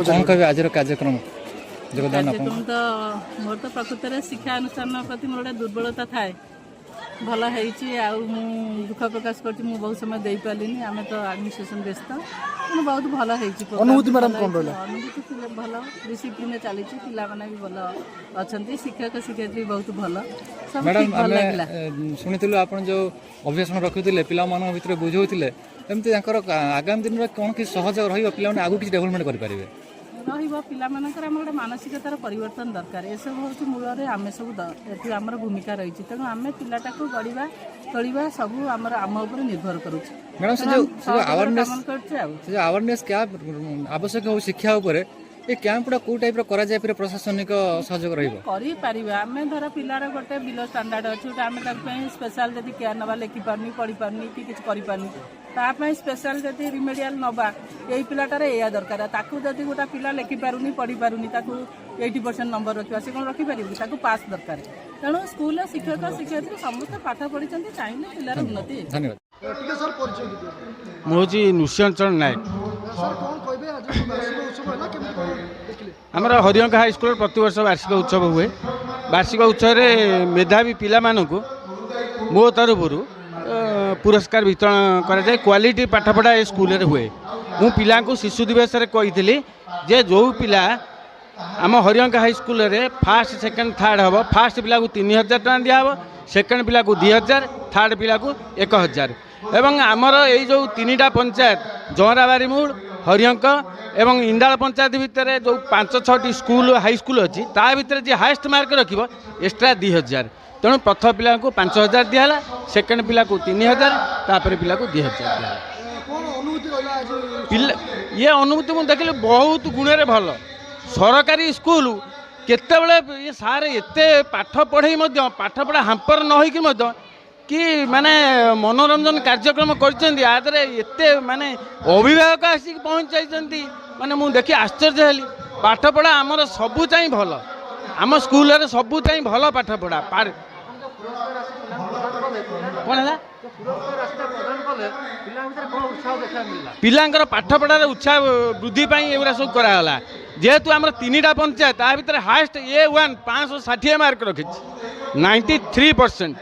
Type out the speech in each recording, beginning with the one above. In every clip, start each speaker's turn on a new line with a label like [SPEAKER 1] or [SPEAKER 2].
[SPEAKER 1] कौन कहे आज कार्यक्रम योगदान
[SPEAKER 2] कार्यक्रम तो मोर तो प्रकृत में शिक्षा अनुष्ठान प्रति मोर गोटे दुर्बलता थाए भल है दुख प्रकाश कर बहुत समय दे पार्लिनी आम तो आडमिनिस्ट्रेशन व्यस्त तेनाली बहुत भल
[SPEAKER 3] अनुभूति मैडम कौन रहा
[SPEAKER 2] अनुभूति भल डिसिप्लिन चली पाने भी भल अच्छा शिक्षक शिक्षयित्री बहुत भल सब
[SPEAKER 1] मैडम
[SPEAKER 2] भल लगे
[SPEAKER 1] शुणी आप जो अभ्यासन रखुले पिला भितर बुझाऊे एमती आगामी दिन में कौन कि सहज रहा पे आगू किसी डेभलपमेंट करेंगे
[SPEAKER 2] पाकर आम गोटे मानसिकतार परिवर्तन दरकार ये सब हूँ मूल आम सब ये आम भूमिका रही तेणु आम पिलाटा को गढ़ा तोड़ा सब आम उपर निर्भर
[SPEAKER 1] करेस क्या आवश्यक हो शिक्षा उपर ये कैंप गुड़ा कौ टाइप कर प्रशासनिक सहयोग
[SPEAKER 2] रम धर पिलार गोटे बिलो स्टांडार्ड अच्छे आम स्पेशल जब केयर नवा लिखि पारनी पढ़ी पारनी कि पारनी तापाई स्पेशल जब रिमेडियाल नवा यही पिलाटार या दरकार ताकू जब गोटा पिला लिखि पारुनी पढ़ी पारुनी 80% नंबर रखा सी कौन रखिपार पास दरकार तेणु स्कूल शिक्षक शिक्षयित्री समस्त पाठ पढ़ी चाहिए पिलार उन्नति।
[SPEAKER 1] धन्यवाद।
[SPEAKER 4] मुझे नृसिंहचरण नायक आमर हरिअंक हाईस्कूल प्रति वर्ष वार्षिक उत्सव हुए वार्षिक उत्सव में मेधावी पिला मानू मो तरफ पुरस्कार वितरण कराए क्वालिटी पाठपढ़ा ए स्कूल रे हुए मु पिला को शिशु दिवस कही जे जो पिला आम हरिअंक हाईस्कूल रे फास्ट सेकेंड थर्ड हम फास्ट पिला को 3000 टका दिहब सेकेंड पिला को 2000 थर्ड पिला को 1000 एवं आमर यही जो 3टा पंचायत जहराबारी मूल हरिअंक एवं इंदाल पंचायत भितर जो 5-6टी स्कूल हाईस्कूल अच्छी ता भितर जी हाएस्ट मार्क रखिब एक्स्ट्रा 2000 तेणु प्रथम पिला को 5000 दिहला सेकेंड पिला को 3000 तापर पिला को 2000 दिहला ये अनुभूति मुझे देखिए बहुत गुण भल सरकारी स्कूल केतेबेले ये सारे एते पाठ पढ़े पाठ पढ़ा हाम्पर न होइकि कि माने मनोरंजन कार्यक्रम करते माने अभिभावक आसिक पहुँचाई माने मुझे देखी आश्चर्य हेली पाठ पढ़ा आमर सबू चाहिए भल आम स्कूल रे सबू चाहिए भल पाठ पढ़ा कौन है पिलांकर पाठ पढ़ार उत्साह वृद्धि एगुरा सब कराला जेहेतु आम 3टा पंचायत ता भीतर हाएस्ट A1 560 मार्क रखी 93%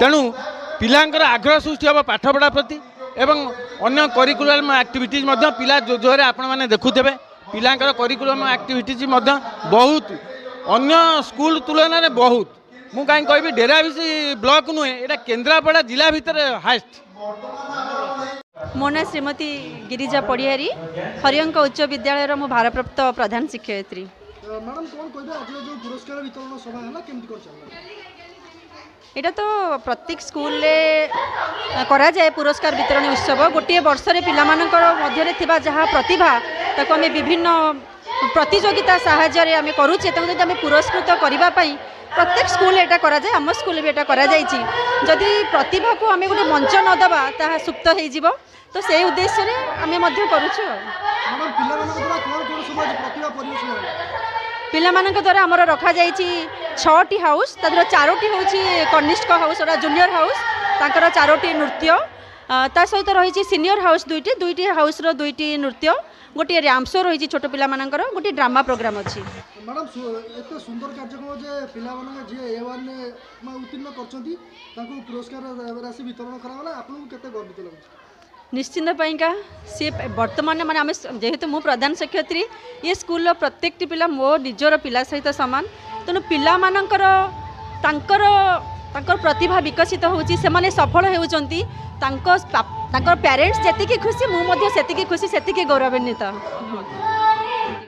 [SPEAKER 4] तेणु पिलांकर आग्रह सृष्टि हम पाठपढ़ा प्रति एवं अन्य करिकुलम एक्टिविटीज पिला जो जोरे आपण मैंने देखुथे पिलांकर करिकुलम एक्टिविटीज बहुत अन्य स्कूल तुलन में बहुत मु कहीं कहि डेराविसी ब्लॉक नुहे यहाँ केन्द्रापड़ा जिला भितर हाएस्ट।
[SPEAKER 5] मो ना श्रीमती गिरिजा पड़ियारी हरिअंक उच्च विद्यालय मु भारप्राप्त प्रधान शिक्षयित्री। यहाँ तो प्रत्येक स्कूल करा जाए पुरस्कार वितरण उत्सव गोटे वर्ष मध्य थिबा जहाँ प्रतिभा ताको आम विभिन्न प्रतियोगिता साहाय्य आम करुचे आम पुरस्कृत करने प्रत्येक स्कूल एटा करा जाए आम स्कूल भी एटा करा जाइछि जदि प्रतिभा को आम गोटे मंच न दबा ताहा सुप्त हो जीवो तो से उद्देश्य रे आम मध्य करूछु। पिलामानक द्वारा आमर रखा जाइछि 6टी हाउस तादर 4टी होछि कनिष्ठ हाउस और जूनियर हाउस तांकर 4टी नृत्य ता सहित रही सीनियर हाउस 2टी हाउस रो 2टी नृत्य गोटे रैम्प शो रही छोट पिला मानकर गोटे ड्रामा प्रोग्राम अच्छी।
[SPEAKER 3] मैडम एत सुंदर कार्यक्रम जे पिला मानक जे A1 में उत्तीर्ण करछंती ताको पुरस्कार राशि वितरण करागला आपन केते गर्वित लागछ।
[SPEAKER 5] निश्चिंत पाइका सी वर्तमान माने आम जेहेतु मु प्रधान शिक्षयित्री ये स्कूल प्रत्येकटी पिला मो निजर पिला सहित सामान तेणु पिला मानकर तांकर प्रतिभा विकसित होउची सेमाने सफल हेउचंती तांकर पेरेंट्स जेतिकी खुशी मु मध्य सेतिकी खुशी सेतिकी गौरवान्वित।